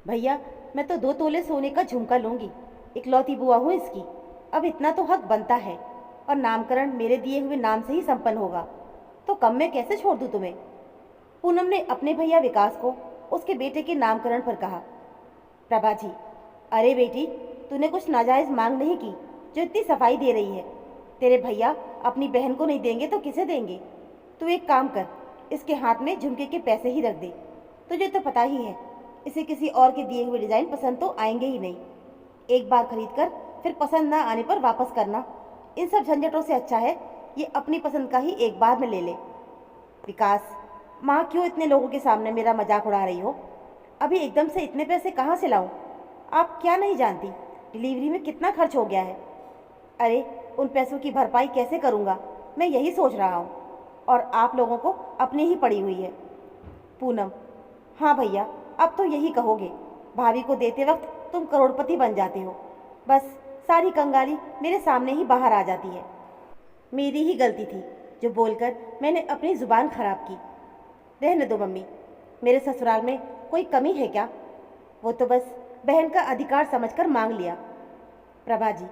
भैया, मैं तो 2 तोले सोने का झुमका लूंगी। इकलौती बुआ हूँ इसकी। अब इतना तो हक बनता है। और नामकरण मेरे दिए हुए नाम से ही संपन्न होगा, तो कम में कैसे छोड़ दूँ तुम्हें। पूनम ने अपने भैया विकास को उसके बेटे के नामकरण पर कहा। प्रभा जी, अरे बेटी, तूने कुछ नाजायज़ मांग नहीं की जो इतनी सफाई दे रही है। तेरे भैया अपनी बहन को नहीं देंगे तो किसे देंगे। तू एक काम कर, इसके हाथ में झुमके के पैसे ही रख दे। तुझे तो पता ही है, इसे किसी और के दिए हुए डिज़ाइन पसंद तो आएंगे ही नहीं। एक बार खरीद कर फिर पसंद ना आने पर वापस करना, इन सब झंझटों से अच्छा है ये अपनी पसंद का ही एक बार में ले ले। विकास, माँ क्यों इतने लोगों के सामने मेरा मजाक उड़ा रही हो। अभी एकदम से इतने पैसे कहाँ से लाऊं। आप क्या नहीं जानती डिलीवरी में कितना खर्च हो गया है। अरे, उन पैसों की भरपाई कैसे करूँगा, मैं यही सोच रहा हूँ। और आप लोगों को अपनी ही पड़ी हुई है। पूनम, हाँ भैया, अब तो यही कहोगे। भाभी को देते वक्त तुम करोड़पति बन जाते हो। बस सारी कंगाली मेरे सामने ही बाहर आ जाती है। मेरी ही गलती थी जो बोलकर मैंने अपनी ज़ुबान खराब की। रहने दो मम्मी, मेरे ससुराल में कोई कमी है क्या। वो तो बस बहन का अधिकार समझकर मांग लिया। प्रभा जी,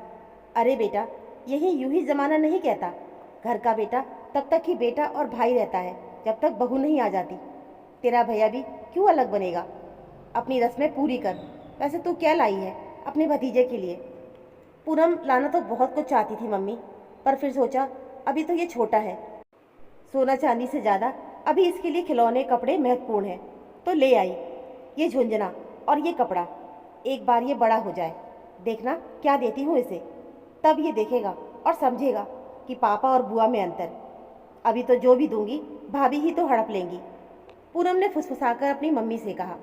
अरे बेटा, यही यूं ही ज़माना नहीं कहता। घर का बेटा तब तक ही बेटा और भाई रहता है जब तक बहू नहीं आ जाती। तेरा भैया भी क्यों अलग बनेगा। अपनी रस्में पूरी कर। वैसे तू क्या लाई है अपने भतीजे के लिए। पूनम लाना तो बहुत कुछ चाहती थी मम्मी, पर फिर सोचा अभी तो ये छोटा है। सोना चांदी से ज़्यादा अभी इसके लिए खिलौने कपड़े महत्वपूर्ण हैं। तो ले आई ये झुंझुना और ये कपड़ा। एक बार ये बड़ा हो जाए, देखना क्या देती हूँ इसे। तब ये देखेगा और समझेगा कि पापा और बुआ में अंतर। अभी तो जो भी दूंगी भाभी ही तो हड़प लेंगी। पूनम ने फुसफुसाकर अपनी मम्मी से कहा।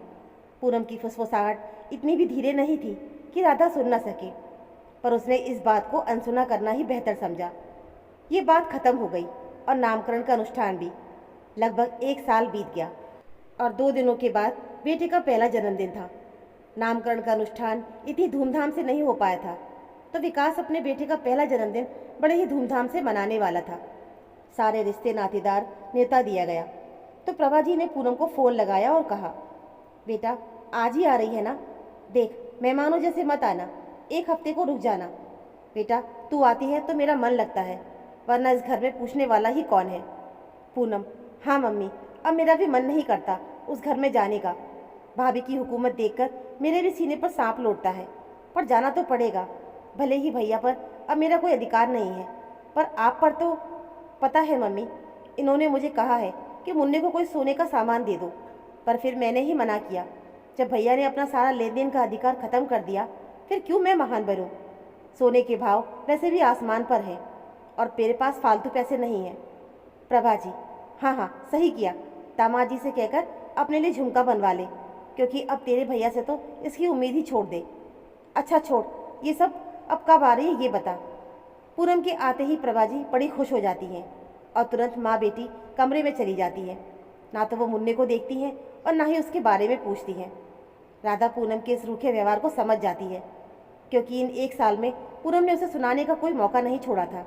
पूनम की फुसफुसाहट इतनी भी धीरे नहीं थी कि राधा सुन न सके, पर उसने इस बात को अनसुना करना ही बेहतर समझा। ये बात खत्म हो गई और नामकरण का अनुष्ठान भी। लगभग 1 साल बीत गया और 2 दिनों के बाद बेटे का पहला जन्मदिन था। नामकरण का अनुष्ठान इतनी धूमधाम से नहीं हो पाया था, तो विकास अपने बेटे का पहला जन्मदिन बड़े ही धूमधाम से मनाने वाला था। सारे रिश्ते नातेदार न्योता दिया गया। तो प्रभा जी ने पूनम को फ़ोन लगाया और कहा, बेटा आज ही आ रही है ना। देख, मेहमानों जैसे मत आना, 1 हफ्ते को रुक जाना। बेटा तू आती है तो मेरा मन लगता है, वरना इस घर में पूछने वाला ही कौन है। पूनम, हाँ मम्मी, अब मेरा भी मन नहीं करता उस घर में जाने का। भाभी की हुकूमत देखकर मेरे भी सीने पर सांप लौटता है, पर जाना तो पड़ेगा। भले ही भैया पर अब मेरा कोई अधिकार नहीं है, पर आप पर तो। पता है मम्मी, इन्होंने मुझे कहा है कि मुन्ने को कोई सोने का सामान दे दो, पर फिर मैंने ही मना किया। जब भैया ने अपना सारा लेन देन का अधिकार ख़त्म कर दिया, फिर क्यों मैं महान बनूं। सोने के भाव वैसे भी आसमान पर हैं और मेरे पास फालतू पैसे नहीं हैं। प्रभा जी, हाँ हाँ सही किया। दामाद जी से कहकर अपने लिए झुमका बनवा ले, क्योंकि अब तेरे भैया से तो इसकी उम्मीद ही छोड़ दे। अच्छा छोड़ ये सब, अब कब आ रही है ये बता। पूनम के आते ही प्रभा जी बड़ी खुश हो जाती हैं और तुरंत माँ बेटी कमरे में चली जाती हैं। ना तो वो मुन्ने को देखती हैं और ना ही उसके बारे में पूछती हैं। राधा पूनम के इस रूखे व्यवहार को समझ जाती है, क्योंकि इन 1 साल में पूनम ने उसे सुनाने का कोई मौका नहीं छोड़ा था।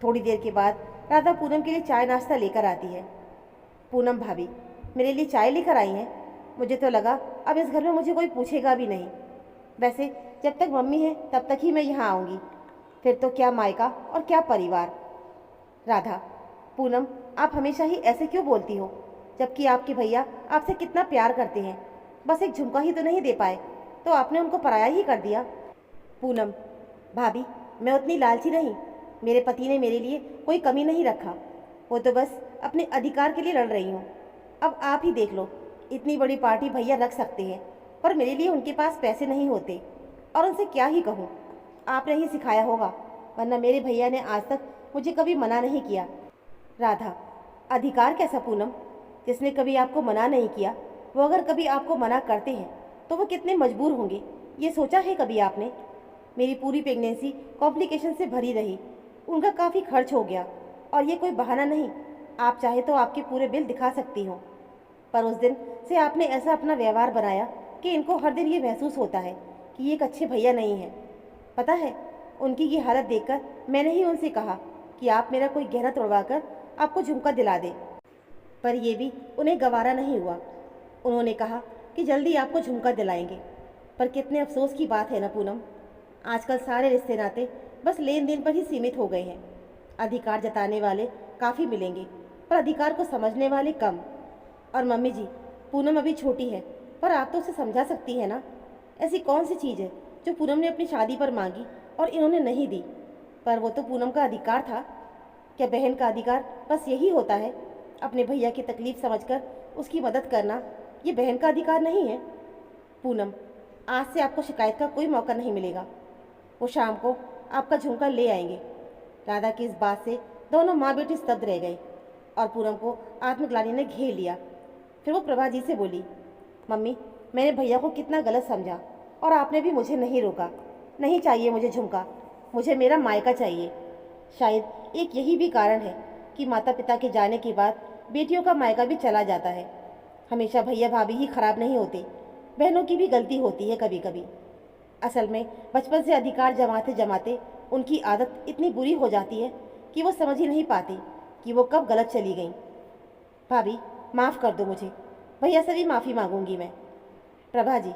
थोड़ी देर के बाद राधा पूनम के लिए चाय नाश्ता लेकर आती है। पूनम भाभी, मेरे लिए चाय लेकर आई हैं। मुझे तो लगा अब इस घर में मुझे कोई पूछेगा भी नहीं। वैसे जब तक मम्मी है तब तक ही मैं यहाँ आऊँगी, फिर तो क्या मायका और क्या परिवार। राधा, पूनम आप हमेशा ही ऐसे क्यों बोलती हो, जबकि आपके भैया आपसे कितना प्यार करते हैं। बस एक झुमका ही तो नहीं दे पाए, तो आपने उनको पराया ही कर दिया। पूनम भाभी, मैं उतनी लालची नहीं। मेरे पति ने मेरे लिए कोई कमी नहीं रखा। वो तो बस अपने अधिकार के लिए लड़ रही हूँ। अब आप ही देख लो, इतनी बड़ी पार्टी भैया रख सकते हैं, पर मेरे लिए उनके पास पैसे नहीं होते। और उनसे क्या ही कहूँ, आपने ही सिखाया होगा, वरना मेरे भैया ने आज तक मुझे कभी मना नहीं किया। राधा, अधिकार कैसा पूनम, जिसने कभी आपको मना नहीं किया, वो अगर कभी आपको मना करते हैं तो वो कितने मजबूर होंगे, ये सोचा है कभी आपने। मेरी पूरी प्रेगनेंसी कॉम्प्लिकेशन से भरी रही, उनका काफ़ी खर्च हो गया, और ये कोई बहाना नहीं। आप चाहे तो आपके पूरे बिल दिखा सकती हो, पर उस दिन से आपने ऐसा अपना व्यवहार बनाया कि इनको हर दिन ये महसूस होता है कि ये एक अच्छे भैया नहीं हैं। पता है, उनकी ये हालत देखकर मैंने ही उनसे कहा कि आप मेरा कोई गहना तोड़वा कर आपको झुमका दिला दे, पर ये भी उन्हें गवारा नहीं हुआ। उन्होंने कहा कि जल्दी आपको झुमका दिलाएंगे। पर कितने अफसोस की बात है ना पूनम, आजकल सारे रिश्ते नाते बस लेन देन पर ही सीमित हो गए हैं। अधिकार जताने वाले काफ़ी मिलेंगे, पर अधिकार को समझने वाले कम। और मम्मी जी, पूनम अभी छोटी है, पर आप तो उसे समझा सकती है ना। ऐसी कौन सी चीज़ है जो पूनम ने अपनी शादी पर मांगी और इन्होंने नहीं दी? पर वो तो पूनम का अधिकार था। क्या बहन का अधिकार बस यही होता है, अपने भैया की तकलीफ समझकर उसकी मदद करना? ये बहन का अधिकार नहीं है? पूनम, आज से आपको शिकायत का कोई मौका नहीं मिलेगा। वो शाम को आपका झुमका ले आएंगे। राधा की इस बात से दोनों माँ बेटी स्तब्ध रह गए और पूनम को आत्मग्लानि ने घेर लिया। फिर वो प्रभा जी से बोली, मम्मी, मैंने भैया को कितना गलत समझा और आपने भी मुझे नहीं रोका। नहीं चाहिए मुझे झुमका, मुझे मेरा मायका चाहिए। शायद एक यही भी कारण है कि माता पिता के जाने के बाद बेटियों का मायका भी चला जाता है। हमेशा भैया भाभी ही खराब नहीं होते, बहनों की भी गलती होती है कभी कभी। असल में बचपन से अधिकार जमाते जमाते उनकी आदत इतनी बुरी हो जाती है कि वो समझ ही नहीं पाती कि वो कब गलत चली गई। भाभी, माफ़ कर दो मुझे, भैया से भी माफ़ी मांगूंगी मैं। प्रभा जी,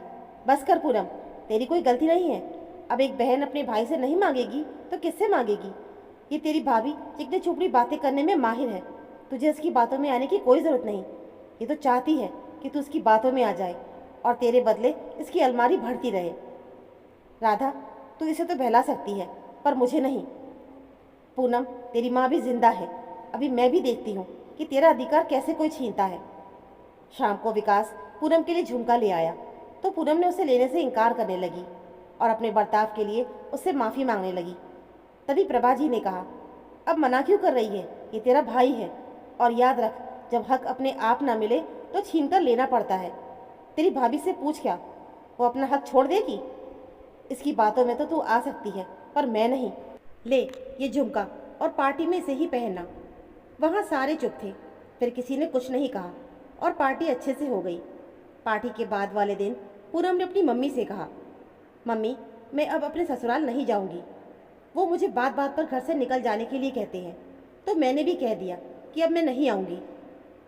बस कर पूनम, तेरी कोई गलती नहीं है। अब एक बहन अपने भाई से नहीं मांगेगी तो किससे मांगेगी? ये तेरी भाभी चिकनी चुपड़ी बातें करने में माहिर है, तुझे इसकी बातों में आने की कोई ज़रूरत नहीं। ये तो चाहती है कि तू उसकी बातों में आ जाए और तेरे बदले इसकी अलमारी भरती रहे। राधा, तू इसे तो बहला सकती है, पर मुझे नहीं। पूनम, तेरी माँ भी जिंदा है, अभी मैं भी देखती हूँ कि तेरा अधिकार कैसे कोई छीनता है। शाम को विकास पूनम के लिए झुमका ले आया तो पूनम ने उसे लेने से इनकार करने लगी और अपने बर्ताव के लिए उससे माफ़ी मांगने लगी। तभी प्रभा जी ने कहा, अब मना क्यों कर रही है, ये तेरा भाई है। और याद रख, जब हक अपने आप ना मिले तो छीन कर लेना पड़ता है। तेरी भाभी से पूछ क्या, वो अपना हक छोड़ देगी? इसकी बातों में तो तू आ सकती है, पर मैं नहीं। ले ये झुमका और पार्टी में इसे ही पहनना। वहाँ सारे चुप थे, फिर किसी ने कुछ नहीं कहा और पार्टी अच्छे से हो गई। पार्टी के बाद वाले दिन पूनम ने अपनी मम्मी से कहा, मम्मी, मैं अब अपने ससुराल नहीं जाऊंगी। वो मुझे बात बात पर घर से निकल जाने के लिए कहते हैं, तो मैंने भी कह दिया कि अब मैं नहीं आऊँगी।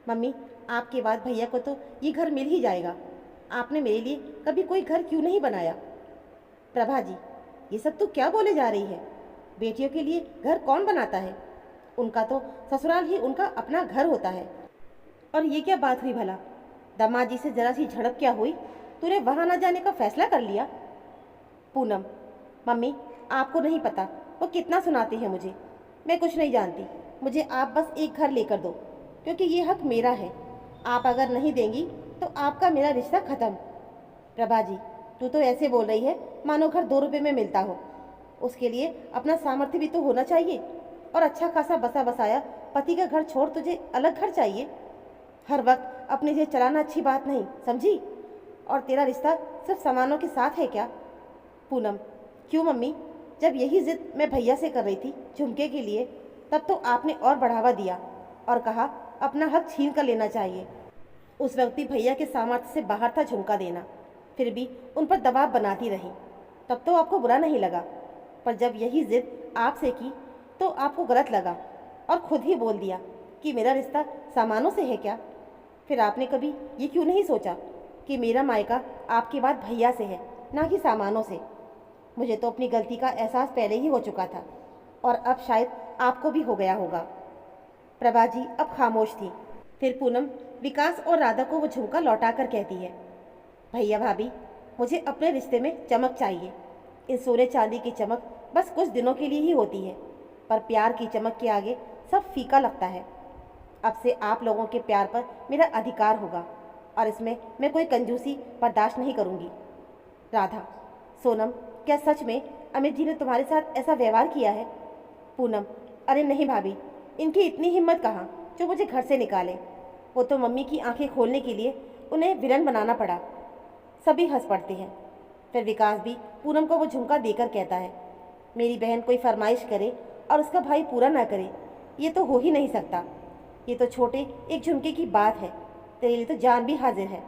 मम्मी, आपके बाद भैया को तो ये घर मिल ही जाएगा। आपने मेरे लिए कभी कोई घर क्यों नहीं बनाया? प्रभा जी, ये सब तो क्या बोले जा रही है? बेटियों के लिए घर कौन बनाता है? उनका तो ससुराल ही उनका अपना घर होता है। और ये क्या बात हुई भला? दामाद जी से जरा सी झड़प क्या हुई, तूने वहाँ न जाने का फैसला कर लिया? पूनम, मम्मी, आपको नहीं पता वो कितना सुनाती है मुझे। मैं कुछ नहीं जानती, मुझे आप बस एक घर लेकर दो, क्योंकि ये हक मेरा है। आप अगर नहीं देंगी तो आपका मेरा रिश्ता ख़त्म। प्रभा जी, तू तो ऐसे बोल रही है मानो घर 2 रुपये में मिलता हो। उसके लिए अपना सामर्थ्य भी तो होना चाहिए, और अच्छा खासा बसा बसाया पति का घर छोड़ तुझे अलग घर चाहिए। हर वक्त अपने लिए चलाना अच्छी बात नहीं, समझी? और तेरा रिश्ता सिर्फ सामानों के साथ है क्या? पूनम, क्यों मम्मी, जब यही जिद मैं भैया से कर रही थी झुमके के लिए, तब तो आपने और बढ़ावा दिया और कहा अपना हक छीन कर लेना चाहिए। उस वक्त भी भैया के सामर्थ्य से बाहर था झुमका देना, फिर भी उन पर दबाव बनाती रही, तब तो आपको बुरा नहीं लगा। पर जब यही जिद आपसे की तो आपको गलत लगा और खुद ही बोल दिया कि मेरा रिश्ता सामानों से है क्या? फिर आपने कभी ये क्यों नहीं सोचा कि मेरा मायका आपके बाद भैया से है, ना कि सामानों से? मुझे तो अपनी गलती का एहसास पहले ही हो चुका था और अब शायद आपको भी हो गया होगा। प्रभा जी अब खामोश थी। फिर पूनम विकास और राधा को वो झुमका लौटा कर कहती है, भैया भाभी, मुझे अपने रिश्ते में चमक चाहिए। इन सोने चांदी की चमक बस कुछ दिनों के लिए ही होती है, पर प्यार की चमक के आगे सब फीका लगता है। अब से आप लोगों के प्यार पर मेरा अधिकार होगा और इसमें मैं कोई कंजूसी बर्दाश्त नहीं करूँगी। राधा, सोनम, क्या सच में अमित जी ने तुम्हारे साथ ऐसा व्यवहार किया है? पूनम, अरे नहीं भाभी, इनकी इतनी हिम्मत कहाँ जो मुझे घर से निकाले। वो तो मम्मी की आंखें खोलने के लिए उन्हें विलन बनाना पड़ा। सभी हंस पड़ते हैं। फिर विकास भी पूनम को वो झुमका देकर कहता है, मेरी बहन कोई फरमाइश करे और उसका भाई पूरा ना करे, ये तो हो ही नहीं सकता। ये तो छोटे एक झुमके की बात है, तेरे लिए तो जान भी हाजिर है।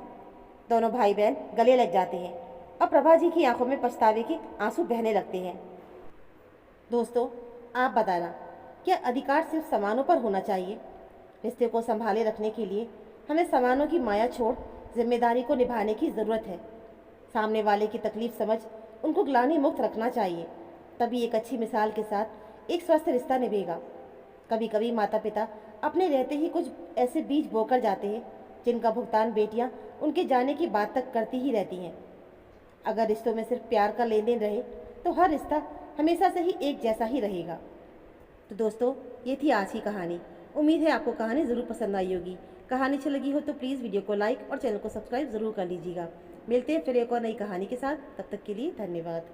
दोनों भाई बहन गले लग जाते हैं और प्रभा जी की आंखों में पछतावे के आंसू बहने लगते हैं। दोस्तों, आप बताना, क्या अधिकार सिर्फ सामानों पर होना चाहिए? रिश्ते को संभाले रखने के लिए हमें सामानों की माया छोड़ जिम्मेदारी को निभाने की ज़रूरत है। सामने वाले की तकलीफ समझ उनको ग्लानि मुक्त रखना चाहिए, तभी एक अच्छी मिसाल के साथ एक स्वस्थ रिश्ता निभेगा। कभी कभी माता पिता अपने रहते ही कुछ ऐसे बीज बोकर जाते हैं जिनका भुगतान बेटियां उनके जाने की बात तक करती ही रहती हैं। अगर रिश्तों में सिर्फ प्यार का लेन देन रहे तो हर रिश्ता हमेशा से ही एक जैसा ही रहेगा। तो दोस्तों, ये थी आज की कहानी। उम्मीद है आपको कहानी ज़रूर पसंद आई होगी। कहानी अच्छी लगी हो तो प्लीज़ वीडियो को लाइक और चैनल को सब्सक्राइब ज़रूर कर लीजिएगा। मिलते हैं फिर एक और नई कहानी के साथ। तब तक के लिए धन्यवाद।